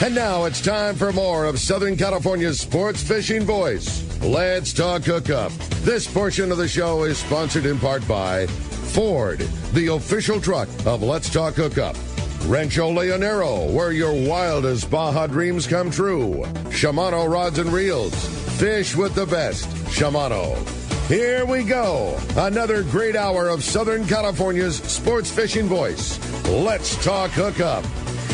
And now it's time for more of Southern California's sports fishing voice. Let's talk hookup. This portion of the show is sponsored in part by Ford, the official truck of Let's Talk Hookup. Rancho Leonero, where your wildest Baja dreams come true. Shimano Rods and Reels. Fish with the best. Shimano. Here we go. Another great hour of Southern California's sports fishing voice. Let's talk hookup.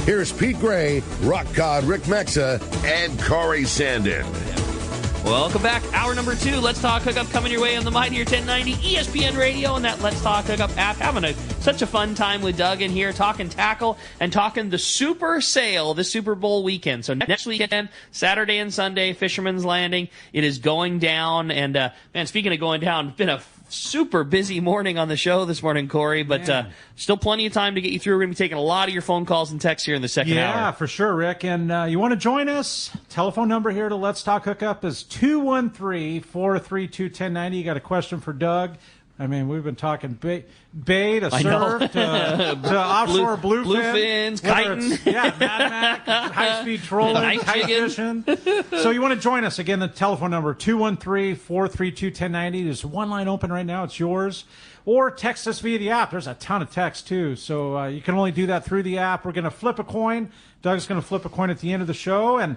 Here's Pete Gray, Rock Cod Rick Mexa, and Corey Sandin. Welcome back. Hour number 2. Let's Talk Hookup coming your way on the Mighty 1090 ESPN Radio and that Let's Talk Hookup app. Having such a fun time with Doug in here, talking tackle and talking the Super Sale this Super Bowl weekend. So next weekend, Saturday and Sunday, Fisherman's Landing. It is going down. And, man, speaking of going down, it's been a super busy morning on the show this morning, Corey, but still plenty of time to get you through. We're going to be taking a lot of your phone calls and texts here in the second hour. Yeah, for sure, Rick. And you want to join us? Telephone number here to Let's Talk Hookup is 213-432-1090. You got a question for Doug? I mean, we've been talking bait to surf to offshore bluefins, kiting. Mad Mac, high-speed trolling, kite fishing. So you want to join us. Again, the telephone number, 213-432-1090. There's one line open right now. It's yours. Or text us via the app. There's a ton of text, too. So you can only do that through the app. We're going to flip a coin. Doug's going to flip a coin at the end of the show, and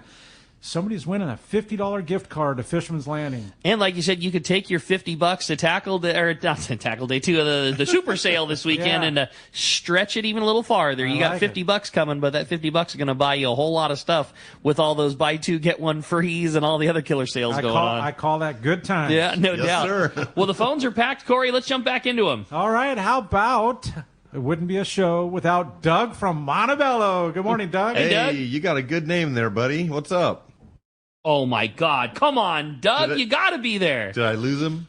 somebody's winning a $50 gift card to Fisherman's Landing. And like you said, you could take your $50 to tackle day, or not to tackle day 2 of the Super Sale this weekend and stretch it even a little farther. You got $50 coming, but that $50 is going to buy you a whole lot of stuff with all those buy 2 get 1 frees and all the other killer sales going on. I call that good times. Yeah, no doubt. Sir. Well, the phones are packed, Corey. Let's jump back into them. All right. How about it wouldn't be a show without Doug from Montebello. Good morning, Doug. Hey, Doug. You got a good name there, buddy. What's up? Oh, my God. Come on, Doug. You got to be there. Did I lose him?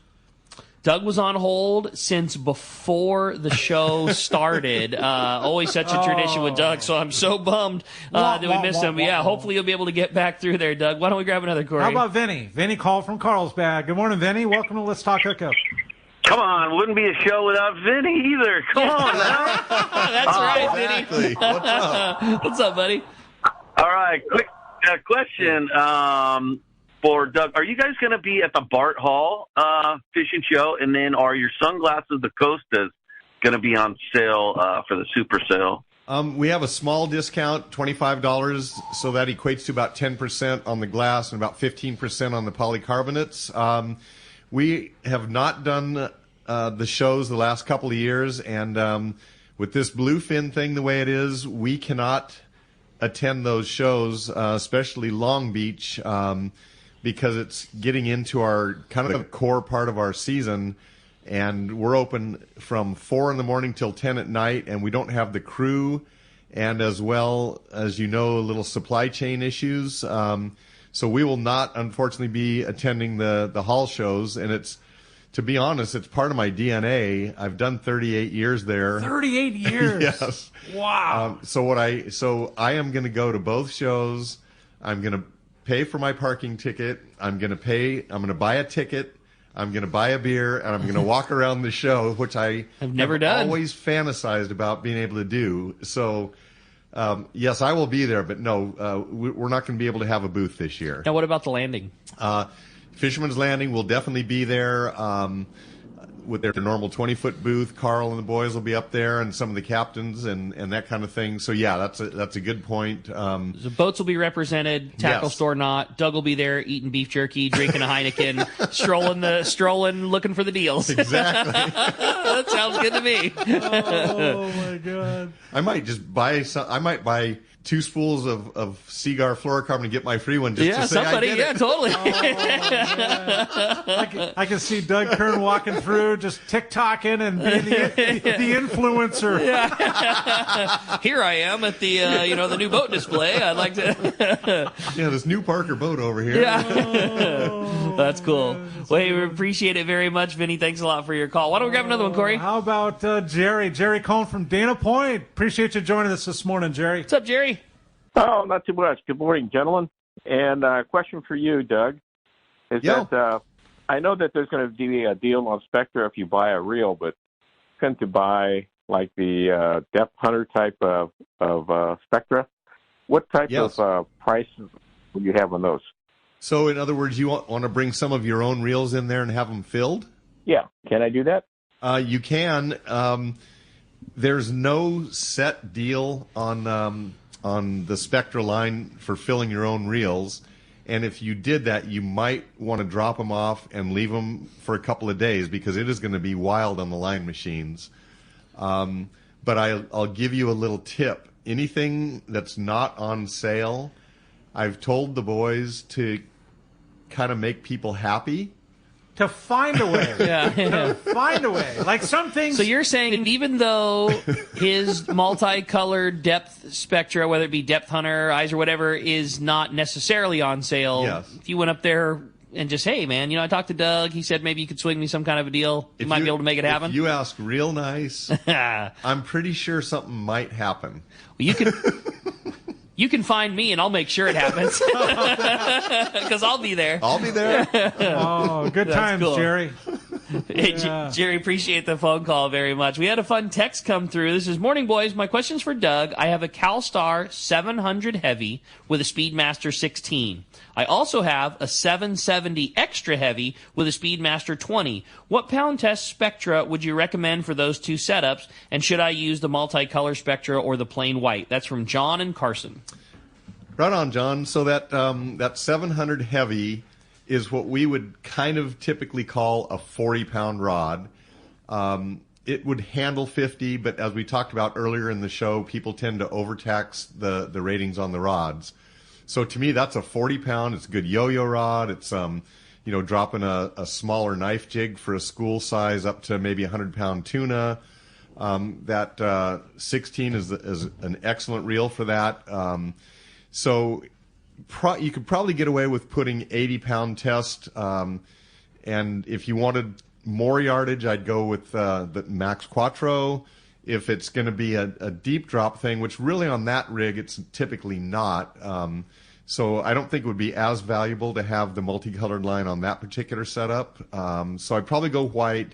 Doug was on hold since before the show started. Always such a tradition with Doug, so I'm so bummed that we missed him. But yeah, hopefully you'll be able to get back through there, Doug. Why don't we grab another, Corey? How about Vinny? Vinny called from Carlsbad. Good morning, Vinny. Welcome to Let's Talk Hookup. Come on, wouldn't be a show without Vinny either. Come on now. That's right, Vinny. Exactly. What's up? What's up, buddy? All right, quick question for Doug. Are you guys going to be at the Bart Hall fishing show? And then are your sunglasses, the Costas, going to be on sale for the Super Sale? We have a small discount, $25, so that equates to about 10% on the glass and about 15% on the polycarbonates. We have not done the shows the last couple of years, and with this bluefin thing the way it is, we cannot attend those shows, especially Long Beach, because it's getting into our kind of the core part of our season, and we're open from 4 in the morning till 10 at night, and we don't have the crew, and as well as you know, little supply chain issues. So we will not, unfortunately, be attending the hall shows, and it's, to be honest, it's part of my DNA. I've done 38 years there. 38 years. Yes. Wow. So I am going to go to both shows. I'm going to pay for my parking ticket. I'm going to buy a ticket. I'm going to buy a beer, and I'm going to walk around the show, which I have never done. Always fantasized about being able to do. So, yes, I will be there, but no, we're not going to be able to have a booth this year. Now, what about the landing? Fisherman's Landing will definitely be there with their normal 20-foot booth. Carl and the boys will be up there, and some of the captains and that kind of thing. So, yeah, that's a good point. The boats will be represented, tackle store not. Doug will be there eating beef jerky, drinking a Heineken, strolling, looking for the deals. Exactly. That sounds good to me. Oh, my God. I might just buy two spools of Seagar fluorocarbon and get my free one just to say somebody, I did it. Totally. I can see Doug Kern walking through, just TikToking and being the influencer. Yeah. Here I am at the the new boat display. I'd like to. Yeah, this new Parker boat over here. Yeah. That's cool. Well, hey, we appreciate it very much, Vinny. Thanks a lot for your call. Why don't we grab another one, Corey? How about Jerry? Jerry calling from Dana Point. Appreciate you joining us this morning, Jerry. What's up, Jerry? Oh, not too much. Good morning, gentlemen. And question for you, Doug, is that I know that there's going to be a deal on Spectra if you buy a reel, but tend to buy like the depth hunter type of Spectra. What type of price would you have on those? So, in other words, you want to bring some of your own reels in there and have them filled? Yeah. Can I do that? You can. There's no set deal on the Spectra line for filling your own reels. And if you did that, you might want to drop them off and leave them for a couple of days because it is going to be wild on the line machines. But I'll give you a little tip. Anything that's not on sale, I've told the boys to kind of make people happy. To find a way. Yeah. To find a way. Like some things. So you're saying even though his multicolored depth Spectra, whether it be Depth Hunter, Eyes, or whatever, is not necessarily on sale, yes. If you went up there and just, hey, man, I talked to Doug. He said maybe you could swing me some kind of a deal. You might be able to make it happen. If you ask real nice, I'm pretty sure something might happen. Well, you can find me, and I'll make sure it happens. Because I'll be there. I'll be there. Oh, good times, cool. Jerry. Hey, Jerry, appreciate the phone call very much. We had a fun text come through. This is, morning, boys. My question's for Doug. I have a CalStar 700 Heavy with a Speedmaster 16. I also have a 770 Extra Heavy with a Speedmaster 20. What pound test Spectra would you recommend for those two setups? And should I use the multicolor Spectra or the plain white? That's from John and Carson. Right on, John. So that 700 Heavy is what we would kind of typically call a 40-pound rod. It would handle 50, but as we talked about earlier in the show, people tend to overtax the ratings on the rods. So to me, that's a 40-pound. It's a good yo-yo rod. It's dropping a smaller knife jig for a school size up to maybe 100-pound tuna. That 16 is an excellent reel for that. So you could probably get away with putting 80-pound test. And if you wanted more yardage, I'd go with the Max Quattro. If it's going to be a deep drop thing, which really on that rig it's typically not. So I don't think it would be as valuable to have the multicolored line on that particular setup. So I'd probably go white.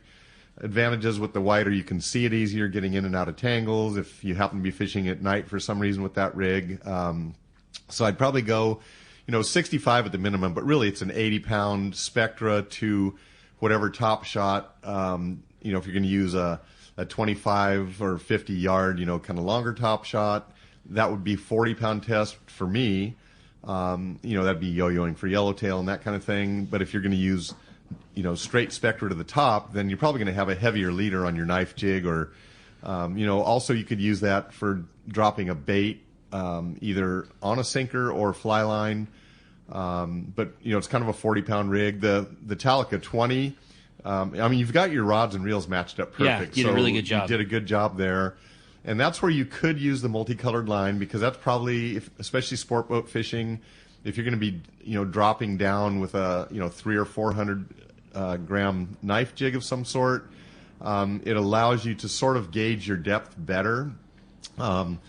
Advantages with the white are you can see it easier getting in and out of tangles if you happen to be fishing at night for some reason with that rig. So I'd probably go, 65 at the minimum, but really it's an 80-pound Spectra to whatever top shot. If you're going to use a 25 or 50 yard, kind of longer top shot, that would be 40-pound test for me. That'd be yo-yoing for yellowtail and that kind of thing. But if you're going to use, straight Spectra to the top, then you're probably going to have a heavier leader on your knife jig or, also you could use that for dropping a bait, either on a sinker or fly line. But it's kind of a 40-pound rig. The Talica 20, you've got your rods and reels matched up perfect. Yeah, you did a really good job. You did a good job there. And that's where you could use the multicolored line because that's probably, especially sport boat fishing, if you're going to be, dropping down with a, 300 or 400 gram knife jig of some sort, it allows you to sort of gauge your depth better. And,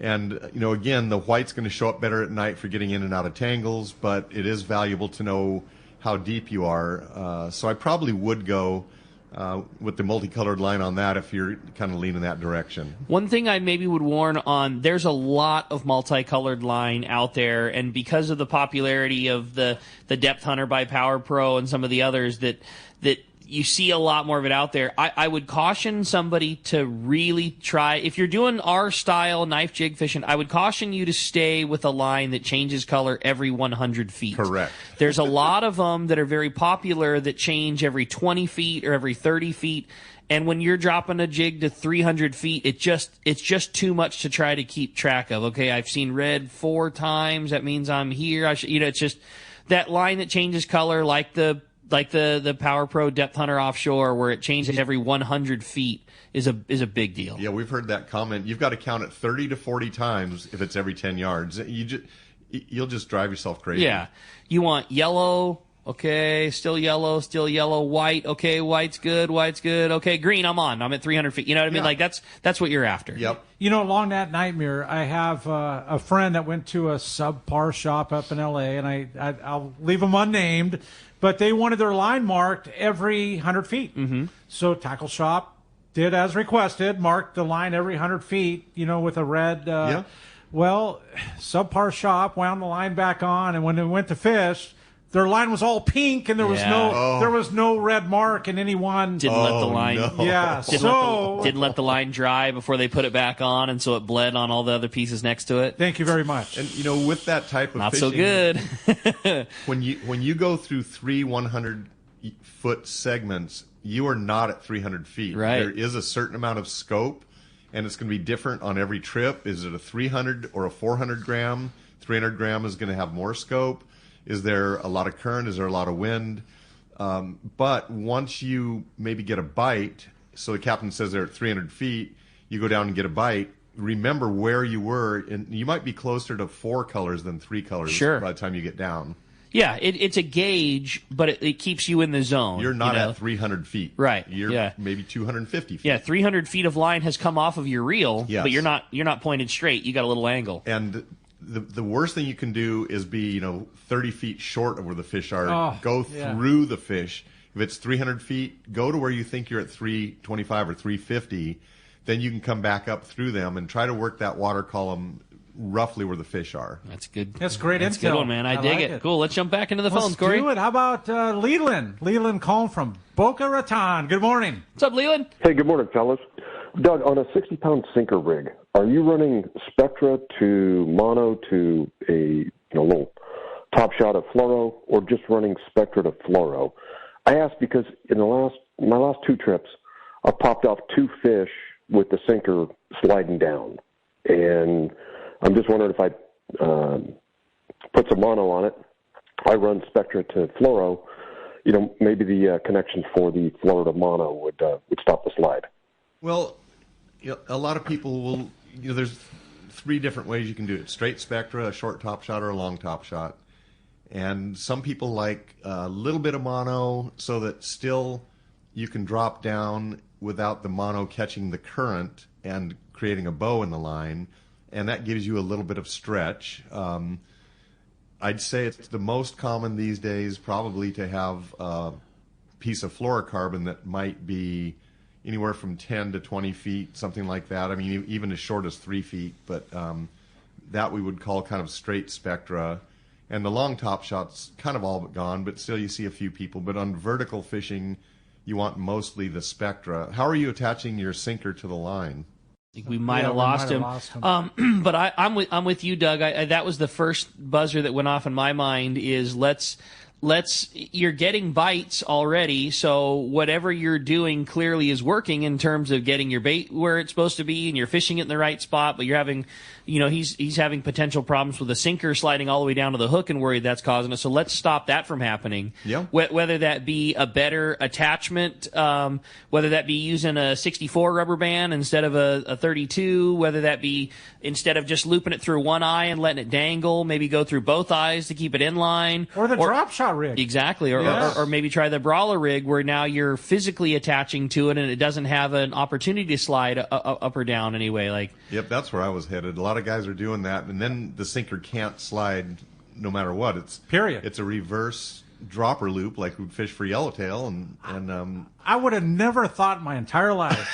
again, the white's going to show up better at night for getting in and out of tangles, but it is valuable to know how deep you are. So I probably would go with the multicolored line on that if you're kind of leaning that direction. One thing I maybe would warn on, there's a lot of multicolored line out there, and because of the popularity of the Depth Hunter by Power Pro and some of the others that you see a lot more of it out there. I would caution somebody to really try, if you're doing our style knife jig fishing, I would caution you to stay with a line that changes color every 100 feet. Correct. There's a lot of them that are very popular that change every 20 feet or every 30 feet. And when you're dropping a jig to 300 feet, it's just too much to try to keep track of. Okay, I've seen red 4 times. That means I'm here. It's just that line that changes color like the Power Pro Depth Hunter Offshore, where it changes every 100 feet, is a big deal. Yeah, we've heard that comment. You've got to count it 30 to 40 times if it's every 10 yards. You'll just drive yourself crazy. Yeah. You want yellow, okay, still yellow, white, okay, white's good, okay, green, I'm at 300 feet. You know what I mean? Yeah. Like, that's what you're after. Yep. Along that nightmare, I have a friend that went to a subpar shop up in L.A., and I'll leave them unnamed, but they wanted their line marked every 100 feet. Mm-hmm. So Tackle Shop did as requested, marked the line every 100 feet, with a red Well, subpar shop, wound the line back on, and when they went to fish, their line was all pink, and there was no red mark in any one. Didn't let the line. No. Yeah, Didn't let the line dry before they put it back on, and so it bled on all the other pieces next to it. Thank you very much. And with that type of Not fishing, so good. when you go through 3 100-foot segments, you are not at 300 feet. Right. There is a certain amount of scope, and it's going to be different on every trip. Is it a 300 or a 400 gram? 300 gram is going to have more scope. Is there a lot of current? Is there a lot of wind? But once you maybe get a bite, so the captain says they're at 300 feet, you go down and get a bite, remember where you were, and you might be closer to 4 colors than 3 colors Sure. by the time you get down. Yeah, it's a gauge, but it keeps you in the zone. You're not at 300 feet. Right. You're maybe 250 feet. Yeah, 300 feet of line has come off of your reel, Yes. but you're not pointed straight. You got a little angle. And the worst thing you can do is be 30 feet short of where the fish are. Go through the fish. If it's 300 feet, go to where you think you're at 325 or 350. Then you can come back up through them and try to work that water column roughly where the fish are. That's good. That's great That's a good intel. one, man. I dig like it. Cool. Let's jump back into the Let's phones, Corey. do it. How about Leland? Leland calling from Boca Raton. Good morning. What's up, Leland? Hey, good morning, fellas. Doug, on a 60-pound sinker rig, are you running Spectra to mono to a little top shot of fluoro, or just running Spectra to fluoro? I ask because in my last 2 trips, I popped off 2 fish with the sinker sliding down, and I'm just wondering if I put some mono on it, I run Spectra to fluoro, maybe the connection for the fluoro to mono would stop the slide. Well, a lot of people will, there's 3 different ways you can do it. Straight Spectra, a short top shot, or a long top shot. And some people like a little bit of mono so that still you can drop down without the mono catching the current and creating a bow in the line. And that gives you a little bit of stretch. I'd say it's the most common these days probably to have a piece of fluorocarbon that might be anywhere from 10 to 20 feet, something like that. I mean, even as short as 3 feet, but that we would call kind of straight Spectra. And the long top shot's kind of all but gone, but still you see a few people. But on vertical fishing, you want mostly the Spectra. How are you attaching your sinker to the line? I think we might have lost him. But I'm with you, Doug. That was the first buzzer that went off in my mind is you're getting bites already, so whatever you're doing clearly is working in terms of getting your bait where it's supposed to be, and you're fishing it in the right spot, but you're having, he's having potential problems with the sinker sliding all the way down to the hook and worried that's causing it. So let's stop that from happening. Yeah. Whether that be a better attachment, whether that be using a 64 rubber band instead of a 32, whether that be instead of just looping it through one eye and letting it dangle, maybe go through both eyes to keep it in line. Or the drop shot rig. Exactly. Or maybe try the brawler rig where now you're physically attaching to it and it doesn't have an opportunity to slide up or down anyway. Yep, that's where I was headed. A lot of guys are doing that, and then the sinker can't slide no matter what. It's a reverse dropper loop like we'd fish for yellowtail, and I would have never thought in my entire life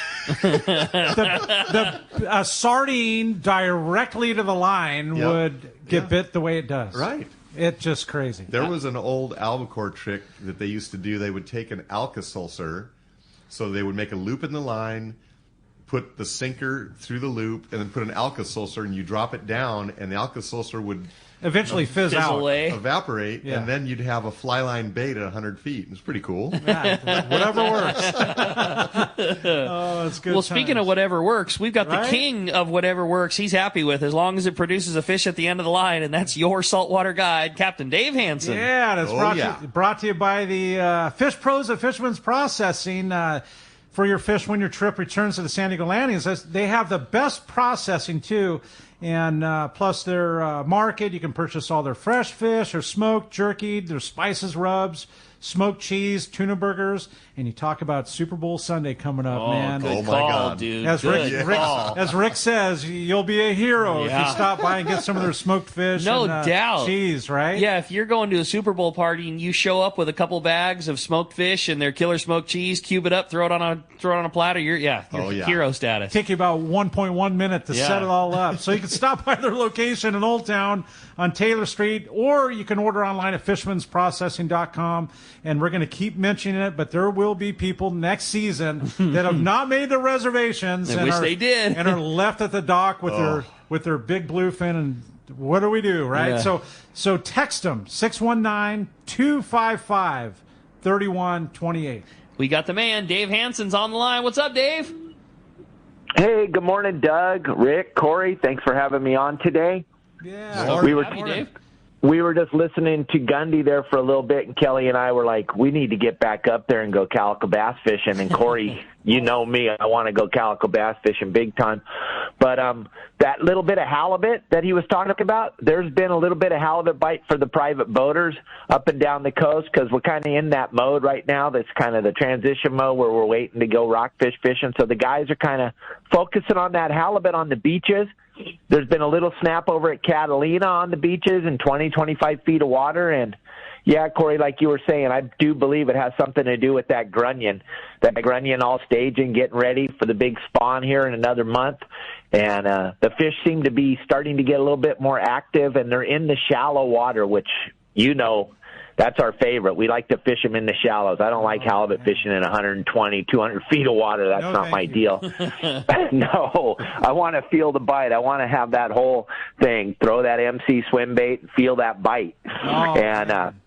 a sardine directly to the line would get bit the way it does. Right. It's just crazy. There was an old albacore trick that they used to do. They would take an Alka-Seltzer, so they would make a loop in the line, put the sinker through the loop, and then put an Alka-Seltzer, and you drop it down, and the Alka-Seltzer would eventually fizzle out, away, evaporate, and then you'd have a fly line bait at 100 feet. It's pretty cool. Yeah, whatever works. Oh, it's good. Well, speaking of whatever works, we've got the king of whatever works. He's happy with as long as it produces a fish at the end of the line, and that's your saltwater guide, Captain Dave Hansen. Yeah, that's brought to you by the Fish Pros of Fisherman's Processing. For your fish when your trip returns to the San Diego Landings, they have the best processing too. And plus their market, you can purchase all their fresh fish, their smoked, jerkied, their spices rubs, smoked cheese, tuna burgers, and you talk about Super Bowl Sunday coming up, man. Good my call, God. dude. As Rick says, you'll be a hero if you stop by and get some of their smoked fish No and doubt. cheese, right? Yeah, if you're going to a Super Bowl party and you show up with a couple bags of smoked fish and their killer smoked cheese, cube it up, throw it on a platter, you're hero status. Take you about 1.1 minute to set it all up. So you can stop by their location in Old Town on Taylor Street, or you can order online at fishmansprocessing.com. And we're going to keep mentioning it, but there will be people next season that have not made their reservations. I wish they did. And are left at the dock with their big bluefin, and what do we do, right? Yeah. So text them, 619-255-3128. We got the man, Dave Hansen's on the line. What's up, Dave? Hey, good morning, Doug, Rick, Corey. Thanks for having me on today. Yeah. Dave. We were just listening to Gundy there for a little bit, and Kelly and I were like, we need to get back up there and go calico bass fishing. And Corey, you know me, I want to go calico bass fishing big time. But that little bit of halibut that he was talking about, there's been a little bit of halibut bite for the private boaters up and down the coast, because we're kind of in that mode right now. That's kind of the transition mode where we're waiting to go rockfish fishing. So the guys are kind of focusing on that halibut on the beaches. There's been a little snap over at Catalina on the beaches in 20, 25 feet of water. And, yeah, Corey, like you were saying, I do believe it has something to do with that grunion all staging, getting ready for the big spawn here in another month. And the fish seem to be starting to get a little bit more active, and they're in the shallow water, which, that's our favorite. We like to fish them in the shallows. I don't like halibut fishing in 120, 200 feet of water. That's not my deal. No, I want to feel the bite. I want to have that whole thing. Throw that MC swim bait, feel that bite.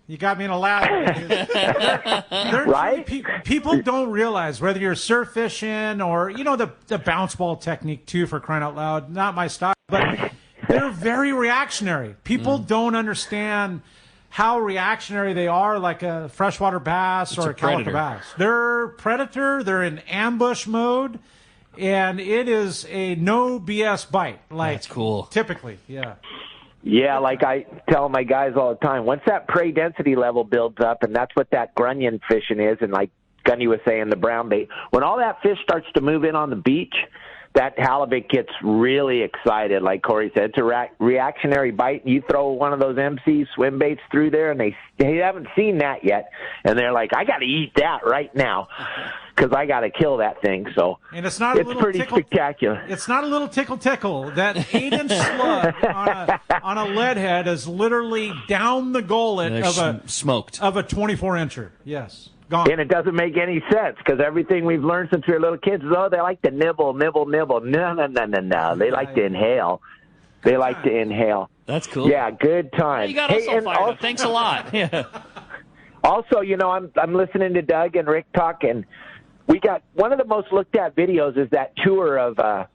You got me in a laugh. Right? People don't realize, whether you're surf fishing or, the bounce ball technique, too, for crying out loud. Not my style, but they're very reactionary. People don't understand how reactionary they are, like a freshwater bass or a calico bass. They're predator. They're in ambush mode, and it is a no BS bite. That's cool. Typically, yeah. Yeah, like I tell my guys all the time, once that prey density level builds up, and that's what that grunion fishing is, and like Gunny was saying, the brown bait, when all that fish starts to move in on the beach, that halibut gets really excited. Like Corey said, it's a reactionary bite. You throw one of those MC swim baits through there, and they haven't seen that yet, and they're like, I got to eat that right now because I got to kill that thing. So and it's pretty spectacular. It's not a little tickle. That 8-inch slug on a lead head is literally down the gullet of a 24-incher. Yes. Gone. And it doesn't make any sense, because everything we've learned since we were little kids is, they like to nibble. No. They like to inhale. They like to inhale. That's cool. Yeah, good time. You got us all fired up. Thanks a lot. Yeah. Also, I'm listening to Doug and Rick talk, and we got one of the most looked at videos is that tour of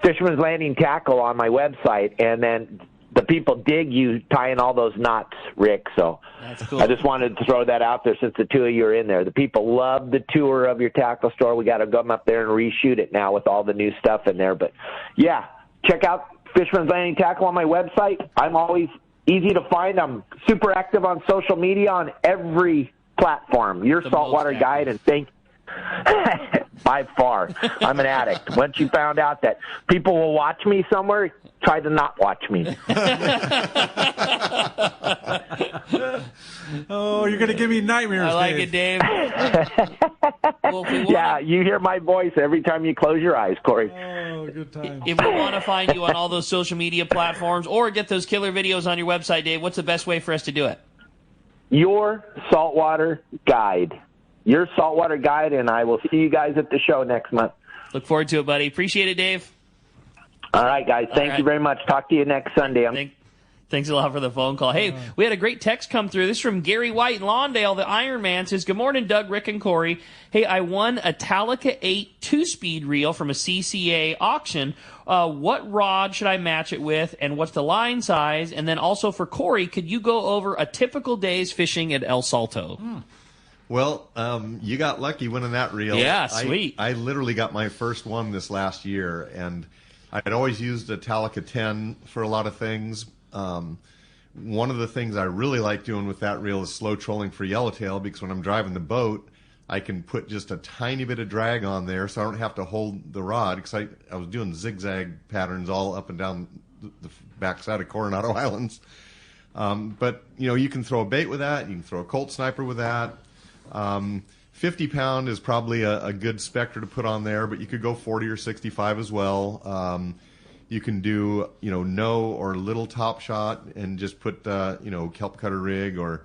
Fisherman's Landing Tackle on my website, and then the people dig you tying all those knots, Rick. So that's cool. I just wanted to throw that out there since the two of you are in there. The people love the tour of your tackle store. We got to come up there and reshoot it now with all the new stuff in there. But, yeah, check out Fisherman's Landing Tackle on my website. I'm always easy to find. I'm super active on social media on every platform. Your saltwater guide, and by far, I'm an addict. Once you found out that people will watch me somewhere, try to not watch me. Oh, you're going to give me nightmares, I like it, Dave. Yeah, you hear my voice every time you close your eyes, Corey. Oh, good time. If we want to find you on all those social media platforms or get those killer videos on your website, Dave, what's the best way for us to do it? Your Saltwater Guide. Your Saltwater Guide, and I will see you guys at the show next month. Look forward to it, buddy. Appreciate it, Dave. All right, guys. Thank you very much. Talk to you next Sunday. Thanks a lot for the phone call. Hey, we had a great text come through. This is from Gary White in Lawndale. The Iron Man says, good morning, Doug, Rick, and Corey. Hey, I won a Talica 8 2-speed reel from a CCA auction. What rod should I match it with, and what's the line size? And then also for Corey, could you go over a typical day's fishing at El Salto? Well, you got lucky winning that reel. Yeah, sweet. I literally got my first one this last year, and I'd always used a Talica 10 for a lot of things. One of the things I really like doing with that reel is slow trolling for yellowtail, because when I'm driving the boat, I can put just a tiny bit of drag on there so I don't have to hold the rod, because I was doing zigzag patterns all up and down the backside of Coronado Islands. But, you can throw a bait with that. You can throw a Colt Sniper with that. 50-pound is probably a good specter to put on there, but you could go 40 or 65 as well. You can do, no or little top shot and just put, kelp cutter rig or,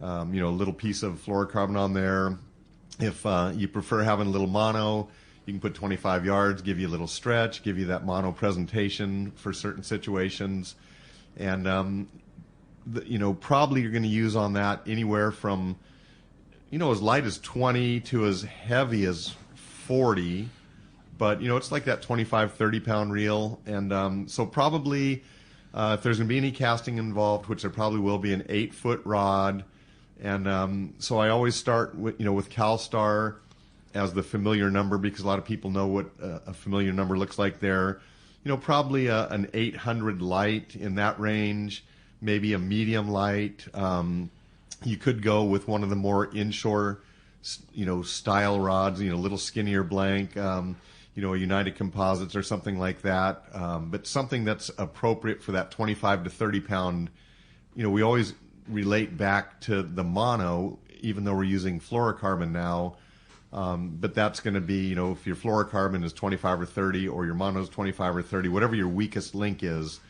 a little piece of fluorocarbon on there. If you prefer having a little mono, you can put 25 yards, give you a little stretch, give you that mono presentation for certain situations. And, probably you're going to use on that anywhere from, as light as 20 to as heavy as 40. But, it's like that 25, 30-pound reel. And so probably if there's going to be any casting involved, which there probably will be, an 8-foot rod. And so I always start with CalStar as the familiar number because a lot of people know what a familiar number looks like there. Probably an 800 light in that range, maybe a medium light. You could go with one of the more inshore, style rods, little skinnier blank. A United Composites or something like that, but something that's appropriate for that 25 to 30 pound. We always relate back to the mono, even though we're using fluorocarbon now, but that's going to be, if your fluorocarbon is 25 or 30 or your mono is 25 or 30, whatever your weakest link is,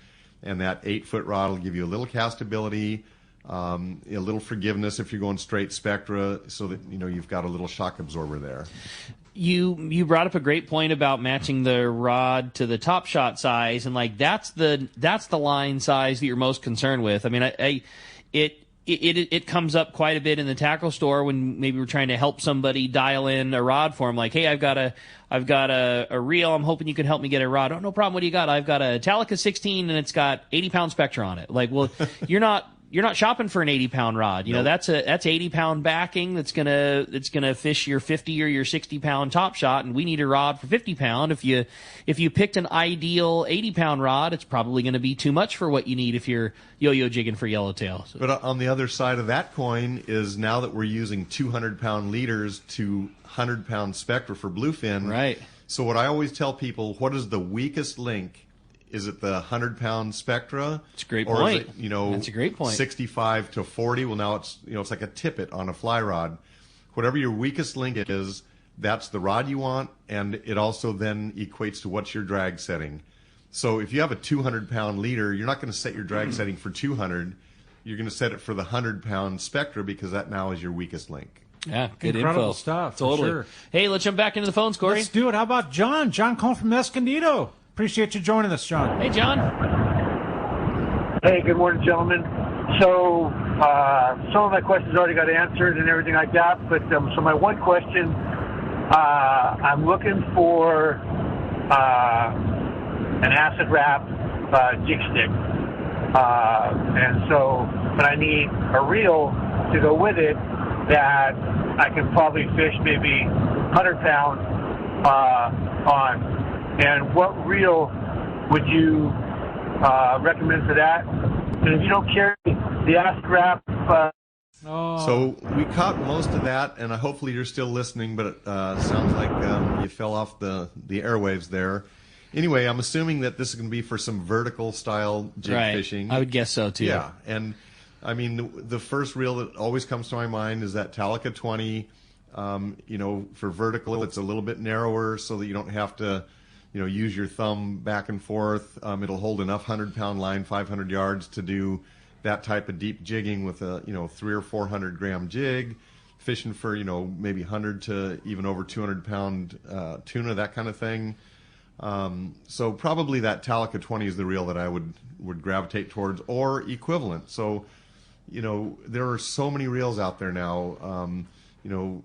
and that 8-foot rod will give you a little castability, a little forgiveness if you're going straight Spectra, so that, you've got a little shock absorber there. You brought up a great point about matching the rod to the top shot size, and that's the line size that you're most concerned with. I mean, it comes up quite a bit in the tackle store when maybe we're trying to help somebody dial in a rod for them. Like, hey, I've got a reel. I'm hoping you can help me get a rod. Oh, no problem. What do you got? I've got a Talica 16 and it's got 80-pound Spectra on it. Like, well, you're not shopping for an 80-pound rod. Nope. That's 80-pound backing that's gonna fish your 50 or your 60-pound top shot, and we need a rod for 50-pound. If you picked an ideal 80-pound rod, it's probably going to be too much for what you need if you're yo-yo jigging for yellowtail. So. But on the other side of that coin is now that we're using 200-pound leaders to 100-pound Spectra for bluefin. Right. So what I always tell people, what is the weakest link? Is it the 100-pound Spectra? It's a great or point. Is it, That's a great point. 65 to 40? Well, now it's it's like a tippet on a fly rod. Whatever your weakest link is, that's the rod you want, and it also then equates to what's your drag setting. So if you have a 200-pound leader, you're not going to set your drag setting for 200. You're going to set it for the 100-pound Spectra because that now is your weakest link. Yeah, good Incredible info. stuff. Totally. For sure. Hey, let's jump back into the phones, Corey. Let's do it. How about John? John calling from Escondido. Appreciate you joining us, John. Hey, John. Hey, good morning, gentlemen. So some of my questions already got answered and everything like that, but so my one question, I'm looking for an acid wrap jig stick. But I need a reel to go with it that I can probably fish maybe 100 pounds on. And what reel would you recommend for that? And if you don't carry the acid wrap... So we caught most of that, and hopefully you're still listening, but it sounds like you fell off the airwaves there. Anyway, I'm assuming that this is going to be for some vertical style jig fishing. I would guess so, too. Yeah, and I mean, the first reel that always comes to my mind is that Talica 20. For vertical, it's a little bit narrower so that you don't have to use your thumb back and forth. It'll hold enough 100-pound line, 500 yards to do that type of deep jigging with a 300 or 400 gram jig, fishing for maybe 100 to even over 200-pound tuna, that kind of thing. So probably that Talica 20 is the reel that I would gravitate towards, or equivalent. So there are so many reels out there now.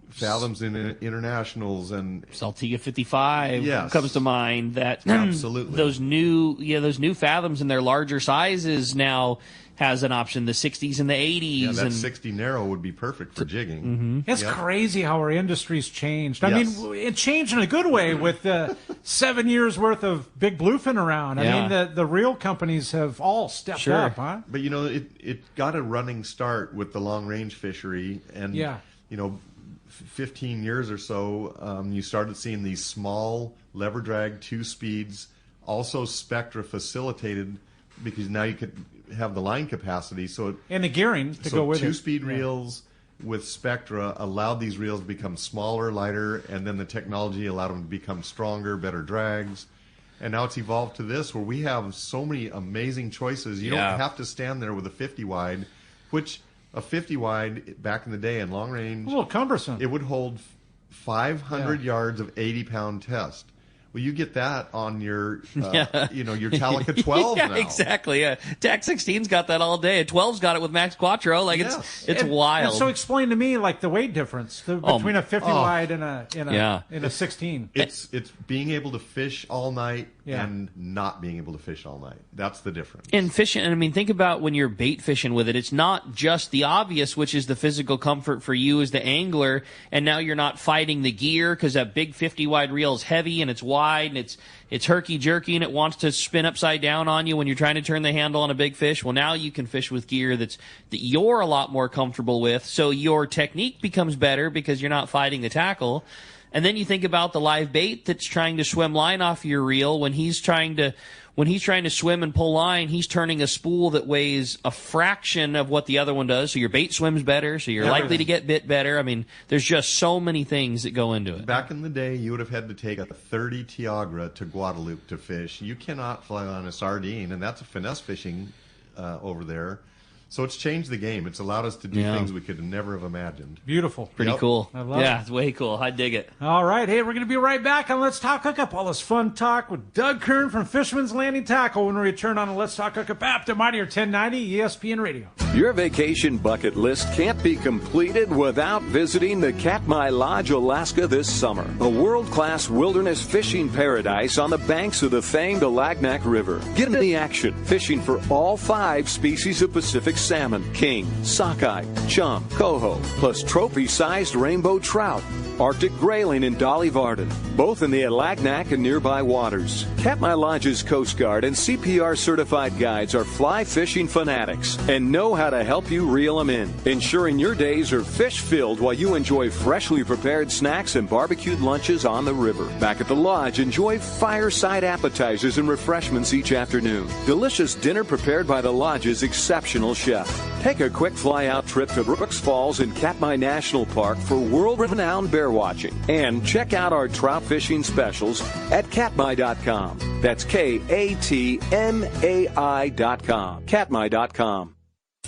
Fathoms in internationals and Saltiga 55 comes to mind. That absolutely those new Fathoms in their larger sizes now has an option. The 60s and the 80s. Yeah, that 60 narrow would be perfect for jigging. Mm-hmm. It's crazy how our industry's changed. I mean, it changed in a good way with 7 years worth of big bluefin around. I mean, the reel companies have all stepped up, huh? But it got a running start with the long range fishery, and 15 years or so, you started seeing these small lever drag 2 speeds, also Spectra facilitated, because now you could have the line capacity. And the gearing to go with it. 2-speed reels with Spectra allowed these reels to become smaller, lighter, and then the technology allowed them to become stronger, better drags. And now it's evolved to this where we have so many amazing choices. You don't have to stand there with a 50 wide, which a 50 wide back in the day in long range, a little cumbersome. It would hold 500 yards of 80-pound test. Well, you get that on your, your Talica 12 now. Exactly. Yeah. TAC 16's got that all day. 12's got it with Max Quattro. Like it's wild. And so explain to me like the weight difference between a 50 wide and a 16. It's being able to fish all night and not being able to fish all night. That's the difference. And fishing, and I mean, think about when you're bait fishing with it. It's not just the obvious, which is the physical comfort for you as the angler, and now you're not fighting the gear because that big 50 wide reel is heavy and it's wide and it's herky-jerky and it wants to spin upside down on you when you're trying to turn the handle on a big fish. Well, now you can fish with gear that you're a lot more comfortable with, so your technique becomes better because you're not fighting the tackle. And then you think about the live bait that's trying to swim line off your reel. When he's trying to swim and pull line, he's turning a spool that weighs a fraction of what the other one does. So your bait swims better, so you're likely to get bit better. I mean, there's just so many things that go into it. Back in the day, you would have had to take a 30 Tiagra to Guadalupe to fish. You cannot fly on a sardine, and that's a finesse fishing over there. So it's changed the game. It's allowed us to do things we could never have imagined. Beautiful. Pretty cool. I love it. Yeah, it's way cool. I dig it. All right. Hey, we're going to be right back on Let's Talk Hookup. All this fun talk with Doug Kern from Fisherman's Landing Tackle when we return on the Let's Talk Hookup app to Mighty 1090 ESPN Radio. Your vacation bucket list can't be completed without visiting the Katmai Lodge, Alaska this summer. A world-class wilderness fishing paradise on the banks of the famed Alagnak River. Get in the action, fishing for all 5 species of Pacific salmon, king, sockeye, chum, coho, plus trophy-sized rainbow trout, Arctic grayling and Dolly Varden, both in the Alagnak and nearby waters. Katmai Lodge's Coast Guard and CPR certified guides are fly fishing fanatics and know how to help you reel them in, ensuring your days are fish-filled while you enjoy freshly prepared snacks and barbecued lunches on the river. Back at the lodge, enjoy fireside appetizers and refreshments each afternoon. Delicious dinner prepared by the lodge's exceptional chef. Take a quick fly-out trip to Brooks Falls in Katmai National Park for world-renowned bear watching. And check out our trout fishing specials at katmai.com. That's KATMAI.com. Katmai.com.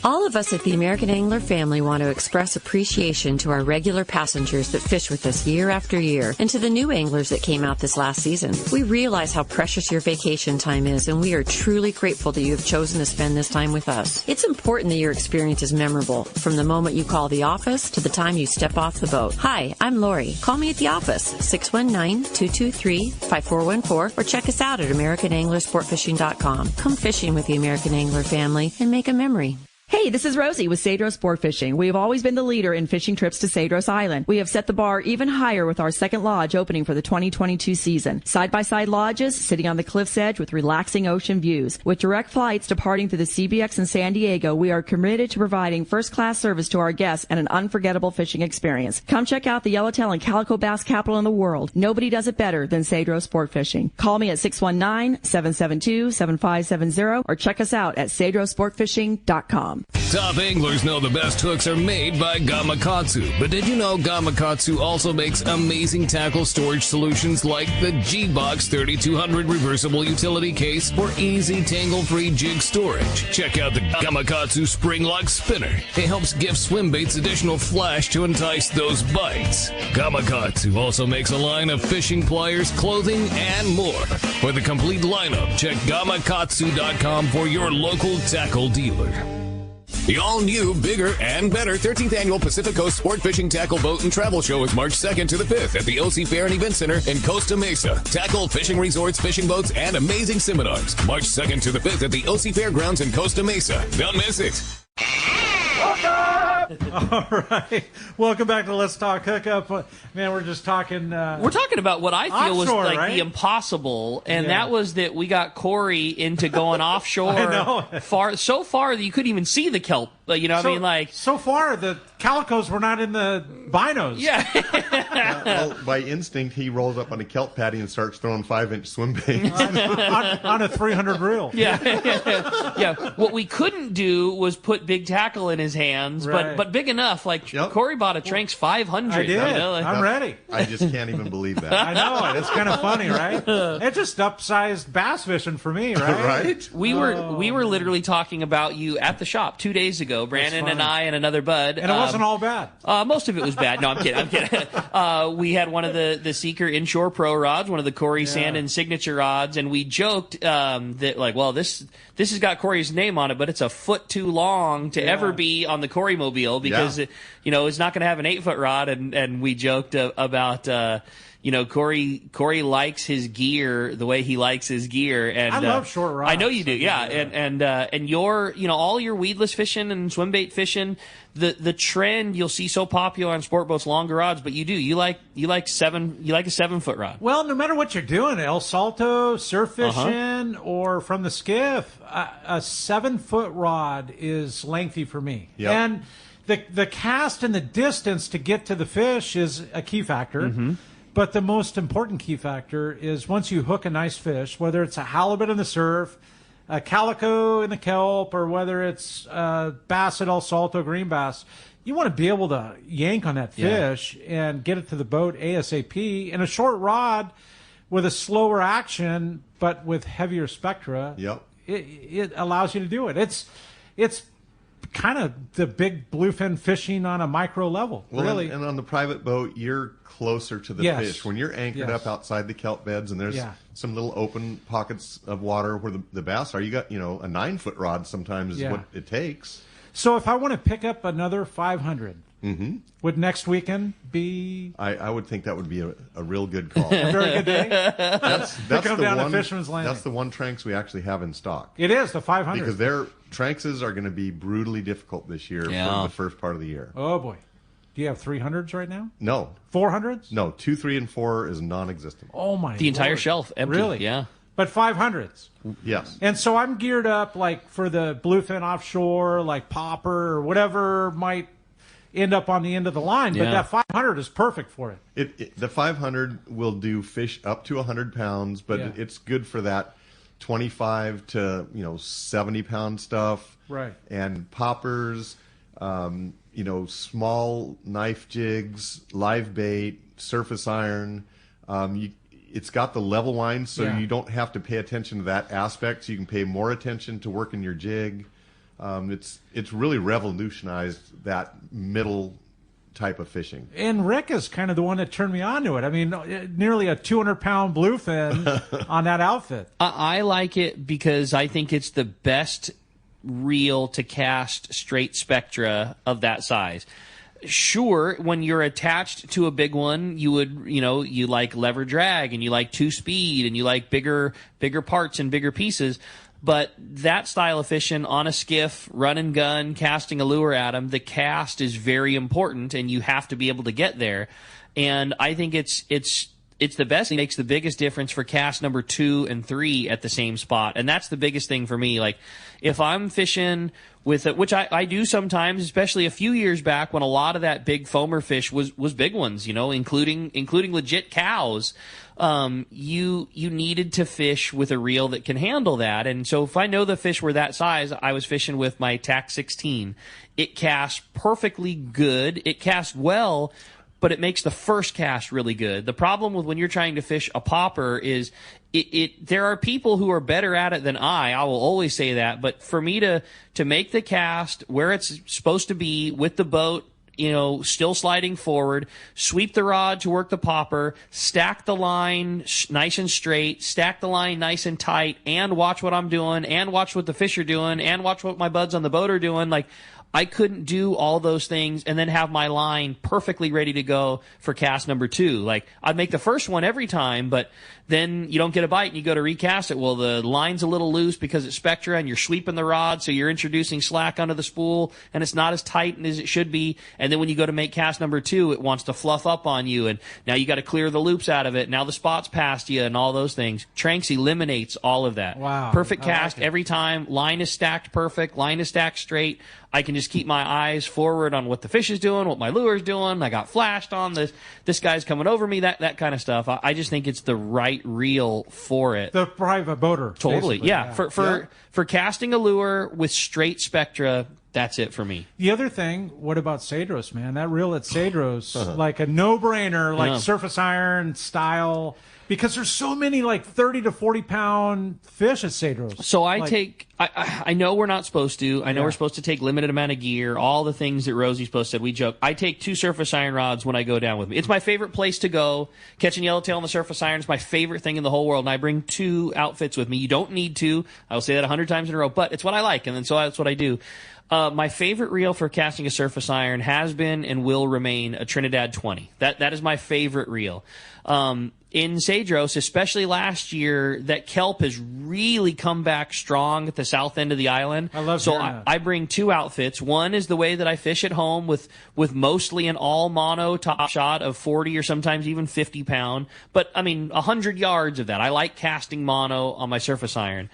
All of us at the American Angler family want to express appreciation to our regular passengers that fish with us year after year, and to the new anglers that came out this last season. We realize how precious your vacation time is, and we are truly grateful that you have chosen to spend this time with us. It's important that your experience is memorable, from the moment you call the office to the time you step off the boat. Hi, I'm Lori. Call me at the office, 619-223-5414, or check us out at AmericanAnglerSportFishing.com. Come fishing with the American Angler family and make a memory. Hey, this is Rosie with Cedros Sport Fishing. We have always been the leader in fishing trips to Cedros Island. We have set the bar even higher with our second lodge opening for the 2022 season. Side-by-side lodges sitting on the cliff's edge with relaxing ocean views. With direct flights departing through the CBX in San Diego, we are committed to providing first-class service to our guests and an unforgettable fishing experience. Come check out the yellowtail and calico bass capital in the world. Nobody does it better than Cedros Sport Fishing. Call me at 619-772-7570 or check us out at cedrosportfishing.com. Top anglers know the best hooks are made by Gamakatsu. But did you know Gamakatsu also makes amazing tackle storage solutions like the G-Box 3200 reversible utility case for easy tangle-free jig storage? Check out the Gamakatsu spring lock spinner. It helps give swim baits additional flash to entice those bites. Gamakatsu also makes a line of fishing pliers, clothing, and more. For the complete lineup, check Gamakatsu.com for your local tackle dealer. The all-new, bigger, and better 13th Annual Pacific Coast Sport Fishing Tackle Boat and Travel Show is March 2nd to the 5th at the OC Fair and Event Center in Costa Mesa. Tackle, fishing resorts, fishing boats, and amazing seminars. March 2nd to the 5th at the OC Fairgrounds in Costa Mesa. Don't miss it. All right. Welcome back to Let's Talk Hookup. Man, we're just talking... we're talking about what I feel offshore, was like right? the impossible, and that was that we got Corey into going offshore I know. so far that you couldn't even see the kelp But you know what I mean? Like, so far, the calicos were not in the binos. Yeah. Well, by instinct, he rolls up on a kelp patty and starts throwing 5-inch swim baits on a 300 reel. Yeah. What we couldn't do was put big tackle in his hands, Right. but big enough. Like Corey bought a Tranks 500. I did. You know, like, I'm ready. I just can't even believe that. I know it. It's kind of funny, right? It's just upsized bass fishing for me, right? Right? We were literally talking about you at the shop 2 days ago, Brandon and I and another bud. And it wasn't all bad. Most of it was bad. No, I'm kidding. We had one of the Seeker Inshore Pro rods, one of the Corey Sandin signature rods, and we joked that, like, well, this has got Corey's name on it, but it's a foot too long to ever be on the Corey Mobile because it's not going to have an 8-foot rod, and we joked about Corey likes his gear the way he likes his gear, and I love short rods. I know you do, and your all your weedless fishing and swim bait fishing, the trend you'll see so popular on sport boats, longer rods, but you like a 7-foot rod. Well, no matter what you're doing, El Salto, surf fishing, or from the skiff, a 7-foot rod is lengthy for me. Yep. And the cast and the distance to get to the fish is a key factor. Mm-hmm. But the most important key factor is once you hook a nice fish, whether it's a halibut in the surf, a calico in the kelp, or whether it's bass at El Salto, green bass, you want to be able to yank on that fish and get it to the boat ASAP. And a short rod with a slower action, but with heavier spectra, it allows you to do it. It's kind of the big bluefin fishing on a micro level, really. And on the private boat, you're closer to the fish. When you're anchored up outside the kelp beds and there's some little open pockets of water where the bass are, you got, a 9-foot rod sometimes is what it takes. So if I want to pick up another 500, would next weekend be? I would think that would be a real good call. A very good day. That's come down to Fisherman's Landing. That's the one Tranks we actually have in stock. It is the 500 because their Trankses are going to be brutally difficult this year for the first part of the year. Oh boy, do you have 300s right now? No. 400s? No, 2, 3, and 4 is non-existent. Oh my! The entire shelf empty. Really? Yeah. But 500s. Yes. And so I'm geared up like for the bluefin offshore, like popper or whatever might end up on the end of the line. But that 500 is perfect for it. The 500 will do fish up to 100 pounds, but it's good for that 25 to 70-pound stuff. Right. And poppers, small knife jigs, live bait, surface iron. It's got the level line, so you don't have to pay attention to that aspect. So you can pay more attention to working your jig. It's really revolutionized that middle type of fishing. And Rick is kind of the one that turned me on to it. I mean, nearly a 200-pound bluefin on that outfit. I like it because I think it's the best reel to cast straight spectra of that size. Sure, when you're attached to a big one, you would, you like lever drag and you like 2-speed and you like bigger parts and bigger pieces. But that style of fishing on a skiff, run and gun, casting a lure at them, the cast is very important and you have to be able to get there. And I think it's the best. It makes the biggest difference for cast number 2 and 3 at the same spot. And that's the biggest thing for me. Like, if I'm fishing with it, which I do sometimes, especially a few years back when a lot of that big foamer fish was big ones, including legit cows. You needed to fish with a reel that can handle that. And so if I know the fish were that size, I was fishing with my TAC 16. It cast perfectly good. It cast well, but it makes the first cast really good. The problem with when you're trying to fish a popper is there are people who are better at it than I will always say that. But for me to make the cast where it's supposed to be with the boat, still sliding forward, sweep the rod to work the popper, stack the line nice and straight, stack the line nice and tight, and watch what I'm doing, and watch what the fish are doing, and watch what my buds on the boat are doing. Like, I couldn't do all those things and then have my line perfectly ready to go for cast number 2. Like, I'd make the first one every time, but then you don't get a bite and you go to recast it. Well, the line's a little loose because it's spectra and you're sweeping the rod, so you're introducing slack under the spool and it's not as tight as it should be. And then when you go to make cast number 2, it wants to fluff up on you, and now you got to clear the loops out of it. Now the spot's past you and all those things. Tranks eliminates all of that. Wow. Perfect cast every time. Line is stacked perfect. Line is stacked straight. I can just keep my eyes forward on what the fish is doing, what my lure's doing. I got flashed on this guy's coming over me, that kind of stuff. I just think it's the right reel for it. The private boater. Totally, yeah. For casting a lure with straight Spectra, that's it for me. The other thing, what about Cedros, man? That reel at Cedros, like a no-brainer, like surface iron style, because there's so many like 30 to 40 pound fish at Cedros. So I know we're not supposed to. I know we're supposed to take limited amount of gear, all the things that Rosie supposed to. We joke. I take 2 surface iron rods when I go down with me. It's my favorite place to go. Catching yellowtail on the surface iron is my favorite thing in the whole world, and I bring 2 outfits with me. You don't need to. I will say that 100 times in a row, but it's what I like, and then so that's what I do. My favorite reel for casting a surface iron has been and will remain a Trinidad 20. That is my favorite reel. In Cedros, especially last year, that kelp has really come back strong at the south end of the island. I love that. I bring 2 outfits. One is the way that I fish at home with mostly an all mono top shot of 40 or sometimes even 50 pound. But I mean, 100 yards of that. I like casting mono on my surface iron.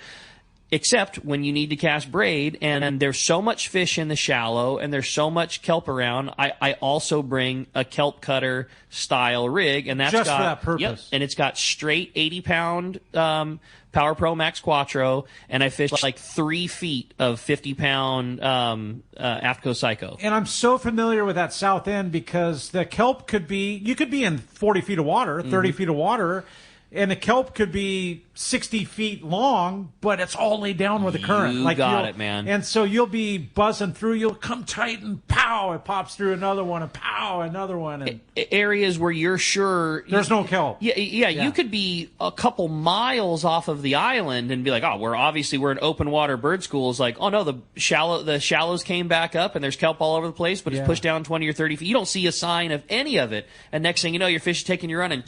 Except when you need to cast braid, and there's so much fish in the shallow, and there's so much kelp around, I also bring a kelp cutter style rig, and that's just for that purpose. Yep, and it's got straight 80-pound Power Pro Max Quattro, and I fish like 3 feet of 50-pound Aftco Psycho. And I'm so familiar with that south end because the kelp you could be in 40 feet of water, 30 feet of water, and the kelp could be 60 feet long, but it's all laid down with the current. You got it, man. And so you'll be buzzing through. You'll come tight and pow, it pops through another one, and pow, another one. And areas where you're sure there's no kelp. Yeah, you could be a couple miles off of the island and be like, oh, we're in open water bird schools. Like, oh no, the shallows came back up and there's kelp all over the place, but it's pushed down 20 or 30 feet. You don't see a sign of any of it. And next thing you know, your fish is taking your run and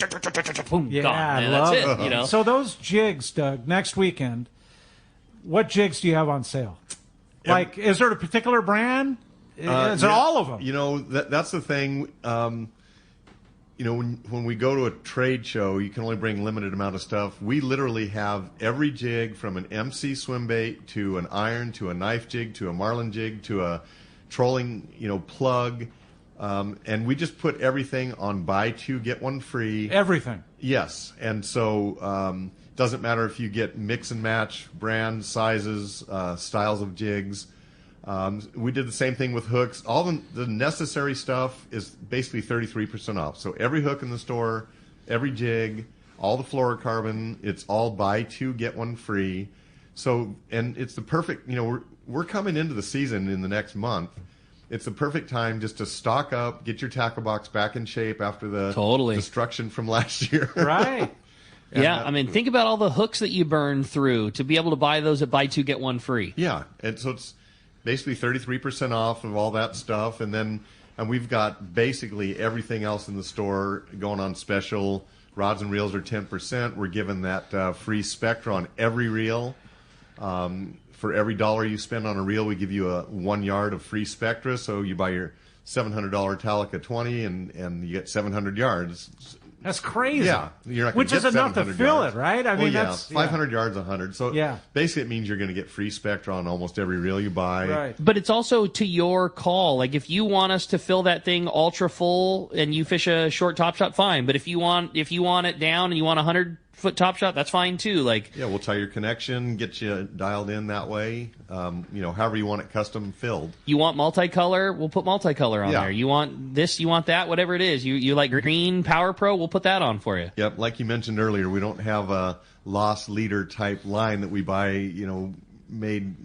boom, gone. And that's it. You know. So those jigs, Doug, next weekend, what jigs do you have on sale? Like, is there a particular brand? Is it all of them? You know, that's the thing. You know, when we go to a trade show, you can only bring limited amount of stuff. We literally have every jig from an MC swim bait to an iron to a knife jig to a marlin jig to a trolling, plug. And we just put everything on buy 2, get 1 free. Everything. Yes. And so doesn't matter if you get mix and match brands, sizes, styles of jigs. We did the same thing with hooks. All the necessary stuff is basically 33% off. So every hook in the store, every jig, all the fluorocarbon, it's all buy 2, get 1 free. So, and it's the perfect, we're coming into the season in the next month. It's the perfect time just to stock up, get your tackle box back in shape after the destruction from last year. Right. Yeah, I mean, think about all the hooks that you burn through to be able to buy those at buy 2, get 1 free. Yeah, and so it's basically 33% off of all that stuff, and we've got basically everything else in the store going on special. Rods and reels are 10%. We're giving that free Spectra on every reel. For every $1 you spend on a reel, we give you a 1 yard of free Spectra. So you buy your $700 Talica 20, and you get 700 yards. That's crazy. Yeah, you're not which is enough to fill yards. It, right? I mean, that's 500 yards, 100. So basically, it means you're going to get free Spectra on almost every reel you buy. Right. But it's also to your call. Like, if you want us to fill that thing ultra full and you fish a short top shot, fine. But if you want it down and you want 100-foot top shot, that's fine too. Like, yeah, we'll tie your connection, get you dialed in that way. However you want it custom filled. You want multicolor, we'll put multicolor on there. You want this, you want that, whatever it is. You like green Power Pro, we'll put that on for you. Yep, like you mentioned earlier, we don't have a lost leader type line that we buy, made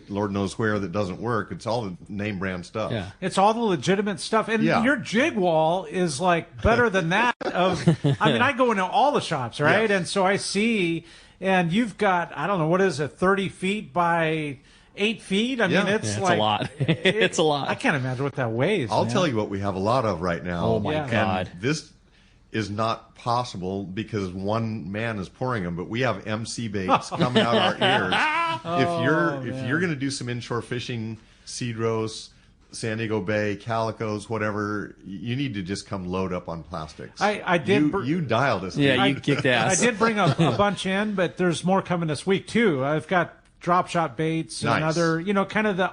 Lord knows where that doesn't work. It's all the name brand stuff. Yeah. It's all the legitimate stuff. And your jig wall is like better than that I go into all the shops, right? Yes. And so I see, and you've got, I don't know, what is it, 30 feet by 8 feet? I mean, it's like a lot. It's a lot. I can't imagine what that weighs. I'll tell you what we have a lot of right now. Oh my God. And this is not possible because one man is pouring them, but we have MC baits coming out our ears. If you're going to do some inshore fishing, Cedros, San Diego Bay, calicos, whatever, you need to just come load up on plastics. I did. You dialed us. Yeah, you kicked ass. I did bring a bunch in, but there's more coming this week too. I've got drop shot baits and other, kind of the.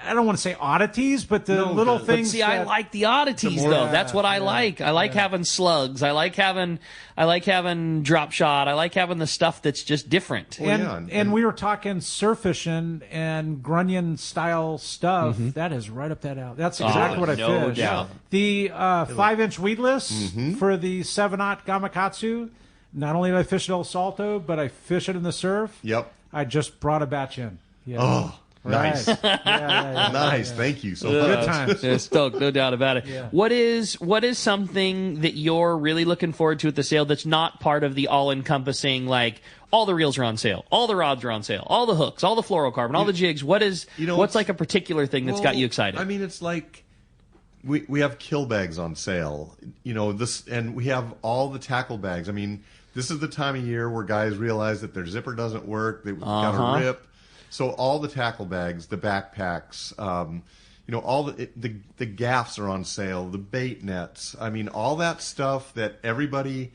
I don't want to say oddities, but the little things. But see, I like the oddities though. That's what I like. I like having slugs. I like having drop shot. I like having the stuff that's just different. And we were talking surf fishing and grunion style stuff. Mm-hmm. That is right up that alley. That's exactly what I no fished. doubt. The 5-inch weedless for the 7/0 Gamakatsu. Not only did I fish at El Salto, but I fish it in the surf. Yep. I just brought a batch in. Yeah. Oh, nice. Nice. Thank you so much. Good times. Yeah, stoked, no doubt about it. Yeah. What is something that you're really looking forward to at the sale that's not part of the all-encompassing, like, all the reels are on sale, all the rods are on sale, all the hooks, all the fluorocarbon, all the jigs? What's like a particular thing that's got you excited? I mean, it's like we have kill bags on sale, and we have all the tackle bags. I mean, this is the time of year where guys realize that their zipper doesn't work, they've got to rip. So all the tackle bags, the backpacks, all the gaffs are on sale, the bait nets. I mean, all that stuff that everybody,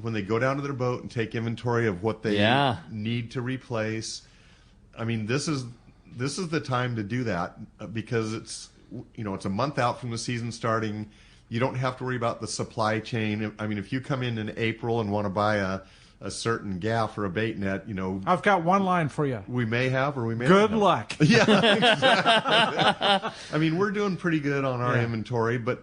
when they go down to their boat and take inventory of what they need to replace. I mean, this is the time to do that because it's a month out from the season starting. You don't have to worry about the supply chain. I mean, if you come in April and want to buy a certain gaff or a bait net, I've got one line for you. We may have, or we may Good not have. luck. Yeah, exactly. I mean, we're doing pretty good on our inventory, but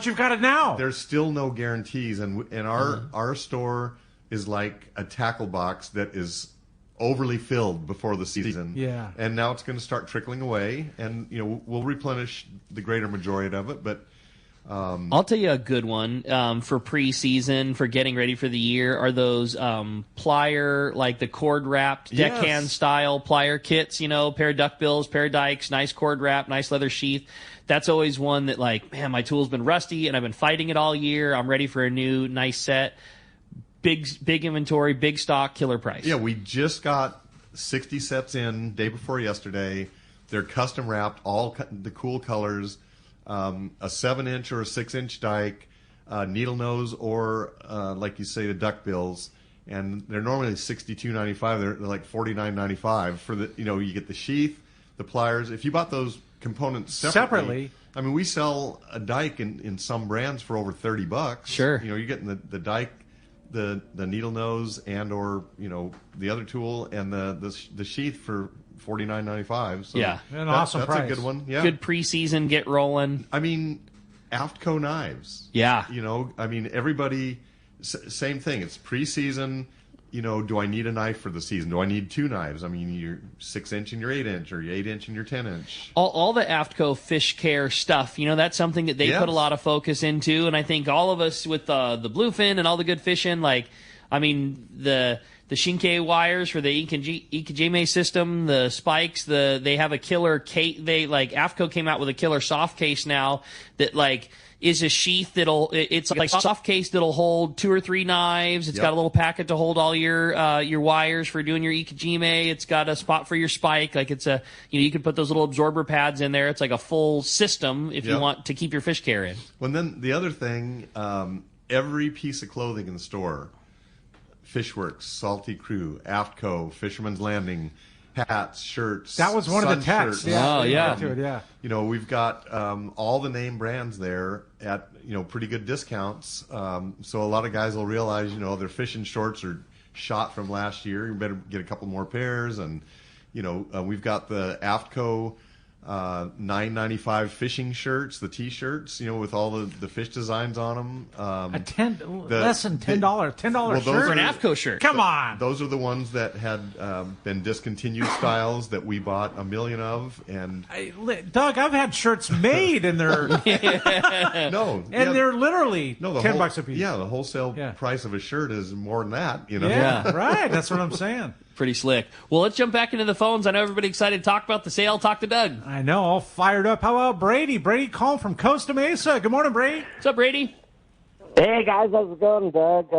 you've got it now. There's still no guarantees, and our store is like a tackle box that is overly filled before the season. Yeah. And now it's going to start trickling away, and we'll replenish the greater majority of it, but. I'll tell you a good one for preseason, for getting ready for the year, are those plier, like the cord wrapped deckhand style plier kits, pair of duckbills, pair of dikes, nice cord wrap, nice leather sheath. That's always one that, like, man, my tool's been rusty and I've been fighting it all year. I'm ready for a new nice set. Big inventory, big stock, killer price. Yeah, we just got 60 sets in day before yesterday. They're custom wrapped, all the cool colors. A 7-inch or a 6-inch dike, needle nose, or like you say, the duckbills, and they're normally $62.95. They're like $49.95 for the. You get the sheath, the pliers. If you bought those components separately, I mean, we sell a dike in some brands for over $30. Sure. You're getting the dike, the needle nose, and or the other tool, and the sheath for $49.95. So an awesome price. That's a good one. Yeah, good preseason, get rolling. I mean, Aftco knives. Yeah, I mean, everybody, same thing. It's preseason. Do I need a knife for the season? Do I need two knives? I mean, your 6-inch and your 8-inch, or your 8-inch and your 10-inch. All the Aftco fish care stuff. That's something that they put a lot of focus into, and I think all of us with the bluefin and all the good fishing, like, I mean, the Shinkai wires for the Ikejime system, the spikes, they have a killer case. Aftco came out with a killer soft case now that, like, is a sheath it's like a soft case that'll hold 2 or 3 knives. It's got a little packet to hold all your wires for doing your Ikejime. It's got a spot for your spike. Like, it's you can put those little absorber pads in there. It's like a full system if you want to keep your fish care in. Well, then the other thing, every piece of clothing in the store, Fishworks, Salty Crew, Aftco, Fisherman's Landing, hats, shirts. That was one of the texts. We've got all the name brands there at pretty good discounts. So a lot of guys will realize their fishing shorts are shot from last year. You better get a couple more pairs. And we've got the Aftco $9.95 fishing shirts, the T-shirts, with all the fish designs on them. Less than $10 shirt for an Aftco shirt. Come on, those are the ones that had been discontinued styles that we bought a million of. And Doug, I've had shirts made, and they're they're literally $10 a piece. Yeah, the wholesale price of a shirt is more than that. Yeah, right. That's what I'm saying. Pretty slick. Well, let's jump back into the phones. I know everybody's excited to talk about the sale. Talk to Doug. I know, all fired up. How about Brady? Brady calling from Costa Mesa. Good morning, Brady. What's up, Brady? Hey, guys. How's it going, Doug?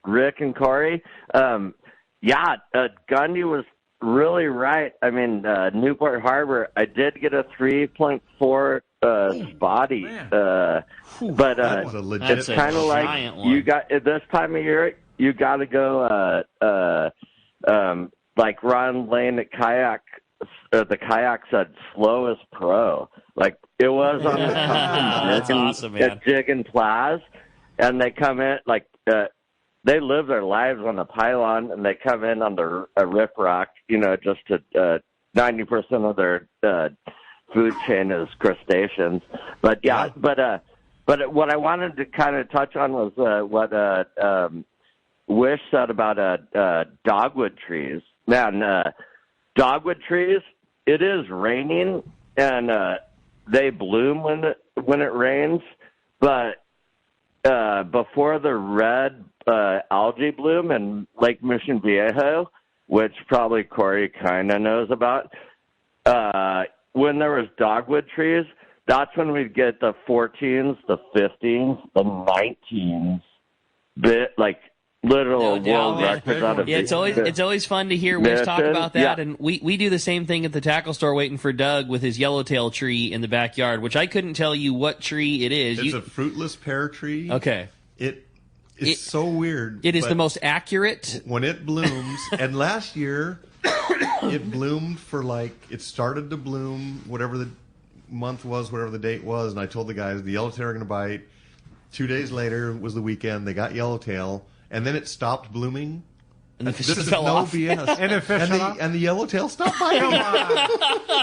Rick and Corey. Gundy was really right. I mean, Newport Harbor, I did get a 3.4 spotty. But it's kind of like you got at this time of year, you got to go like Ron Lane at Kayak the kayak said slowest pro. Like it was on the That's awesome, man. at Jig and Plaz, and they come in like they live their lives on the pylon, and they come in under a rip rock, just to 90% of their food chain is crustaceans. But but what I wanted to kind of touch on was what Wish said about dogwood trees. Man, dogwood trees, it is raining, and they bloom when it rains, but before the red algae bloom in Lake Mission Viejo, which probably Corey kind of knows about, when there was dogwood trees, that's when we'd get the 14s, the 15s, the 19s, like literal world records out of it's always fun to hear Wish talk about that, and we do the same thing at the tackle store waiting for Doug with his yellowtail tree in the backyard, which I couldn't tell you what tree it is. It's a fruitless pear tree. Okay. It's so weird. It is the most accurate. When it blooms, and last year it bloomed for it started to bloom, whatever the month was, whatever the date was, and I told the guys the yellowtail are going to bite. 2 days later was the weekend. They got yellowtail, and then it stopped blooming. And the fish this is fell no off. BS. And the fish fell off? And the yellowtail stopped biting.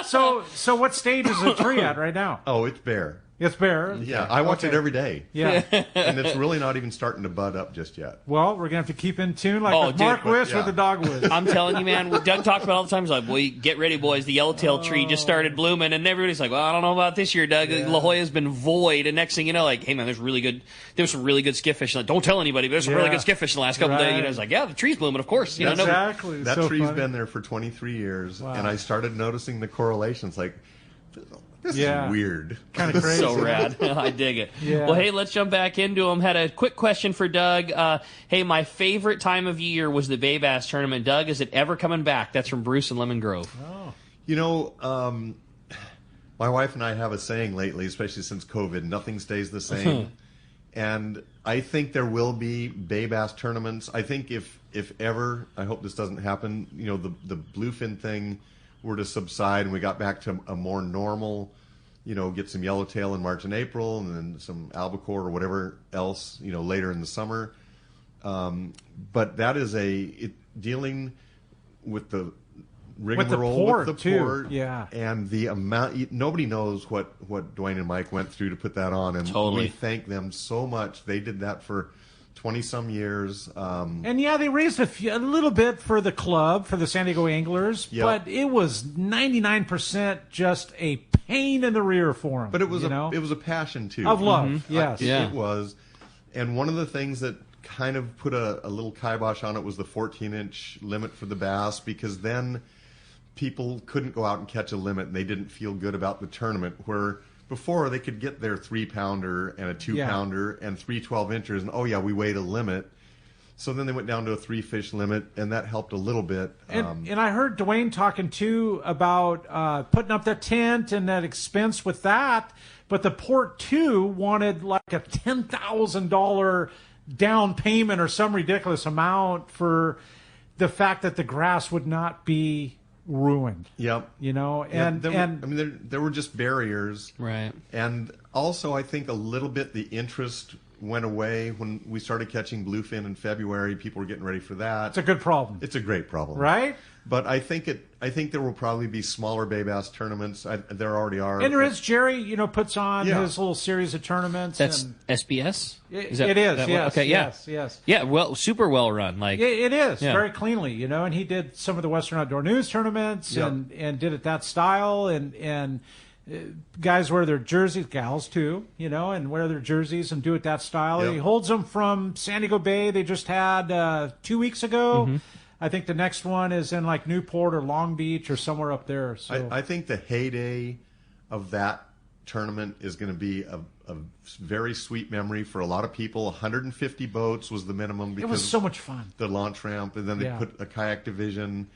So what stage is the tree at right now? Oh, it's bare. It's bare? Yeah, I watch it every day. Yeah. And it's really not even starting to bud up just yet. Well, we're going to have to keep in tune with Mark Wish with the dogwood. I'm telling you, man, Doug talks about all the time. He's like, well, get ready, boys. The yellowtail tree just started blooming. And everybody's like, well, I don't know about this year, Doug. La Jolla's been void. And next thing you know, hey, man, there's some really good skiff Like, don't tell anybody, but there's some really good skiff fish in the last couple of days. It's like, yeah, the tree's blooming, of course. Exactly. That tree's been there for 23 years. Wow. And I started noticing the correlations. This is weird. Kind of crazy. So rad. I dig it. Yeah. Well, hey, let's jump back into them. Had a quick question for Doug. Hey, my favorite time of year was the Bay Bass tournament. Doug, is it ever coming back? That's from Bruce in Lemon Grove. Oh. My wife and I have a saying lately, especially since COVID, nothing stays the same. And I think there will be Bay Bass tournaments. I think if ever, I hope this doesn't happen, the bluefin thing were to subside and we got back to a more normal, get some yellowtail in March and April and then some albacore or whatever else, later in the summer. But that is dealing with the rigmarole with the port. Yeah. And the amount, nobody knows what Dwayne and Mike went through to put that on. And we thank them so much. They did that for 20-some years. And they raised a little bit for the club, for the San Diego Anglers, but it was 99% just a pain in the rear for them. But it was a passion, too. Of love, yes. It was. And one of the things that kind of put a little kibosh on it was the 14-inch limit for the bass, because then people couldn't go out and catch a limit, and they didn't feel good about the tournament, where before they could get their 3-pounder and a 2-pounder and 3 12-inchers, and we weighed a limit. So then they went down to a 3-fish limit, and that helped a little bit. And I heard Dwayne talking too about putting up that tent and that expense with that, but the port too wanted like a $10,000 down payment or some ridiculous amount for the fact that the grass would not be ruined. Yep. There were just barriers. Right. And also I think a little bit the interest went away when we started catching bluefin in February. People were getting ready for that. It's a good problem. It's a great problem. Right? But I think there will probably be smaller Bay Bass tournaments. There already are. And there is. Jerry, puts on his little series of tournaments. That's SBS? It is, yes. Okay, yes. Yeah, well, super well run. It is, very cleanly, and he did some of the Western Outdoor News tournaments and did it that style, and guys wear their jerseys, gals too, and wear their jerseys and do it that style. He holds them from San Diego Bay. They just had 2 weeks ago. Mm-hmm. I think the next one is in Newport or Long Beach or somewhere up there. So I think the heyday of that tournament is going to be a very sweet memory for a lot of people. 150 boats was the minimum because it was so much fun. The launch ramp, and then they put a kayak division.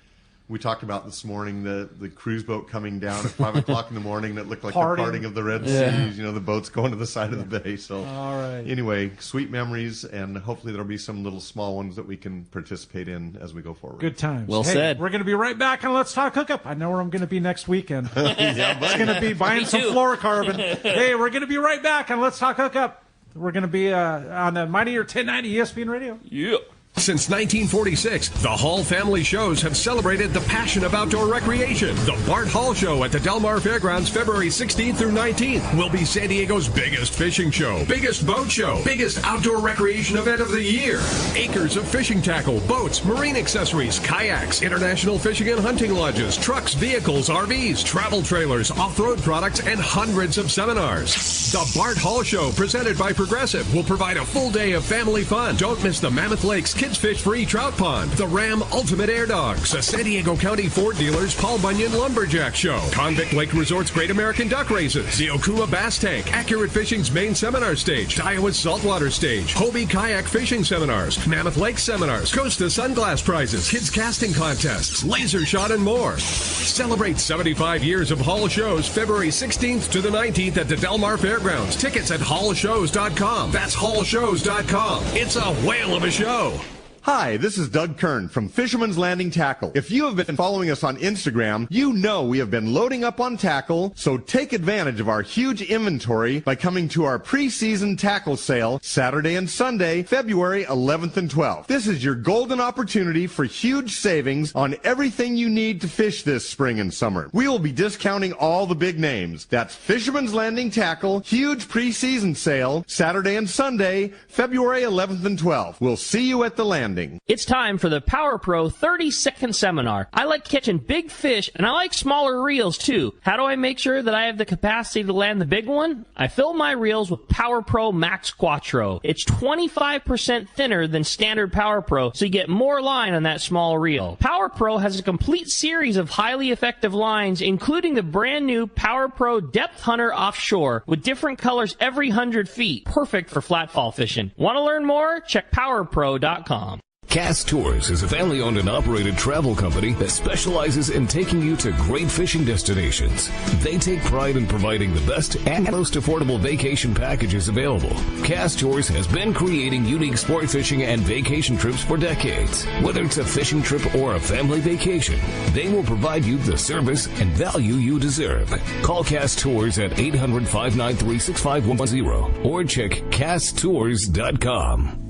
We talked about this morning the cruise boat coming down at 5 o'clock in the morning that looked like the parting of the Red Seas. The boats going to the side of the bay. So all right. Anyway, sweet memories, and hopefully there'll be some little small ones that we can participate in as we go forward. Good times. Well said. We're going to be right back on Let's Talk Hookup. I know where I'm going to be next weekend. It's going to be buying some fluorocarbon. Hey, we're going to be right back on Let's Talk Hookup. We're going to be on the Mighty 1090 ESPN Radio. Yeah. Since 1946, the Hall family shows have celebrated the passion of outdoor recreation. The Bart Hall Show at the Del Mar Fairgrounds, February 16th through 19th, will be San Diego's biggest fishing show, biggest boat show, biggest outdoor recreation event of the year. Acres of fishing tackle, boats, marine accessories, kayaks, international fishing and hunting lodges, trucks, vehicles, RVs, travel trailers, off-road products, and hundreds of seminars. The Bart Hall Show, presented by Progressive, will provide a full day of family fun. Don't miss the Mammoth Lakes Kids Fish Free Trout Pond, the Ram Ultimate Air Dogs, a San Diego County Ford Dealers Paul Bunyan Lumberjack Show, Convict Lake Resort's Great American Duck Races, the Okuma Bass Tank, Accurate Fishing's main seminar stage, Iowa's Saltwater Stage, Hobie Kayak Fishing Seminars, Mammoth Lake Seminars, Costa Sunglass Prizes, Kids Casting Contests, Laser Shot, and more. Celebrate 75 years of Hall Shows, February 16th to the 19th at the Del Mar Fairgrounds. Tickets at hallshows.com. That's hallshows.com. It's a whale of a show. Hi, this is Doug Kern from Fisherman's Landing Tackle. If you have been following us on Instagram, you know we have been loading up on tackle, so take advantage of our huge inventory by coming to our preseason tackle sale Saturday and Sunday, February 11th and 12th. This is your golden opportunity for huge savings on everything you need to fish this spring and summer. We will be discounting all the big names. That's Fisherman's Landing Tackle, huge preseason sale Saturday and Sunday, February 11th and 12th. We'll see you at the landing. It's time for the Power Pro 30-second seminar. I like catching big fish, and I like smaller reels, too. How do I make sure that I have the capacity to land the big one? I fill my reels with Power Pro Max Quattro. It's 25% thinner than standard Power Pro, so you get more line on that small reel. Power Pro has a complete series of highly effective lines, including the brand new Power Pro Depth Hunter Offshore, with different colors every 100 feet. Perfect for flatfall fishing. Want to learn more? Check PowerPro.com. Cast Tours is a family-owned and operated travel company that specializes in taking you to great fishing destinations. They take pride in providing the best and most affordable vacation packages available. Cast Tours has been creating unique sport fishing and vacation trips for decades. Whether it's a fishing trip or a family vacation, they will provide you the service and value you deserve. Call Cast Tours at 800-593-6510 or check casttours.com.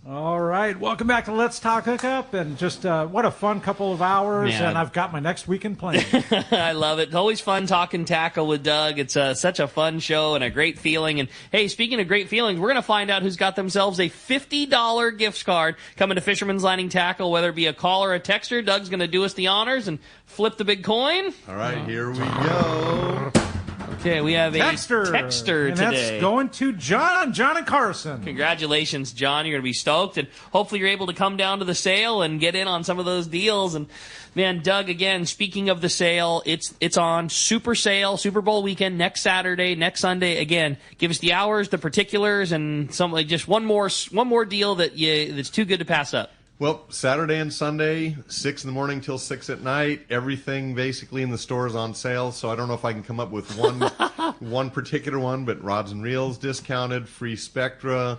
All right, welcome back to Let's Talk Hookup, and just what a fun couple of hours, Man. And I've got my next weekend planned. I love it. It's always fun talking tackle with Doug. It's such a fun show and a great feeling. And, hey, speaking of great feelings, we're going to find out who's got themselves a $50 gift card coming to Fisherman's Landing Tackle, whether it be a call or a texter. Doug's going to do us the honors and flip the big coin. All right, here we go. Okay, we have a texter and today. That's going to John and Carson. Congratulations, John. You're going to be stoked, and hopefully you're able to come down to the sale and get in on some of those deals. And, man, Doug, again, speaking of the sale, it's on Super Sale, Super Bowl weekend, next Saturday, next Sunday. Again, give us the hours, the particulars, and just one more deal that's too good to pass up. Well, Saturday and Sunday, 6 in the morning till 6 at night. Everything basically in the store is on sale, so I don't know if I can come up with one particular one, but rods and reels discounted, free Spectra,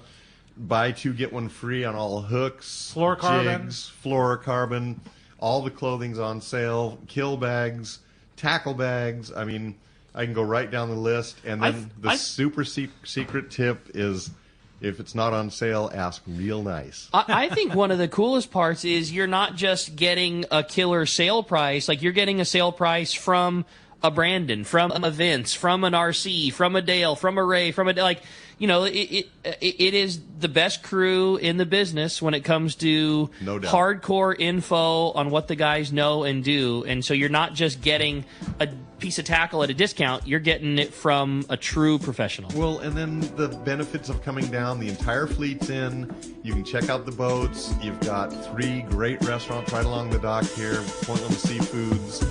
buy two, get one free on all hooks, jigs, fluorocarbon, all the clothing's on sale, kill bags, tackle bags. I mean, I can go right down the list. And then the super secret tip is, if it's not on sale, ask real nice. I think one of the coolest parts is you're not just getting a killer sale price. Like, you're getting a sale price from a Brandon, from a Vince, from an RC, from a Dale, from a Ray, from a, like, you know, it is the best crew in the business when it comes to hardcore info on what the guys know and do. And so you're not just getting a piece of tackle at a discount, you're getting it from a true professional. Well, and then the benefits of coming down, the entire fleet's in. You can check out the boats. You've got 3 great restaurants right along the dock here, Point Loma Seafoods.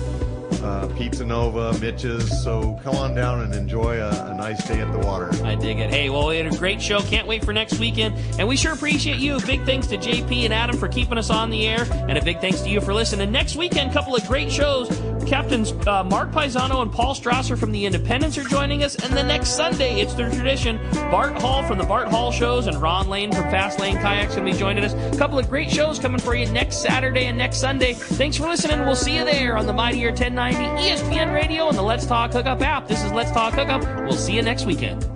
Pizza Nova, Mitch's. So come on down and enjoy a nice day at the water. I dig it. Hey, well, we had a great show. Can't wait for next weekend. And we sure appreciate you. Big thanks to JP and Adam for keeping us on the air. And a big thanks to you for listening. Next weekend, a couple of great shows. Captains Mark Paisano and Paul Strasser from the Independents are joining us. And the next Sunday, it's their tradition. Bart Hall from the Bart Hall shows and Ron Lane from Fast Lane Kayaks will be joining us. A couple of great shows coming for you next Saturday and next Sunday. Thanks for listening. We'll see you there on the Mightier 1090 ESPN Radio and the Let's Talk Hookup app. This is Let's Talk Hookup. We'll see you next weekend.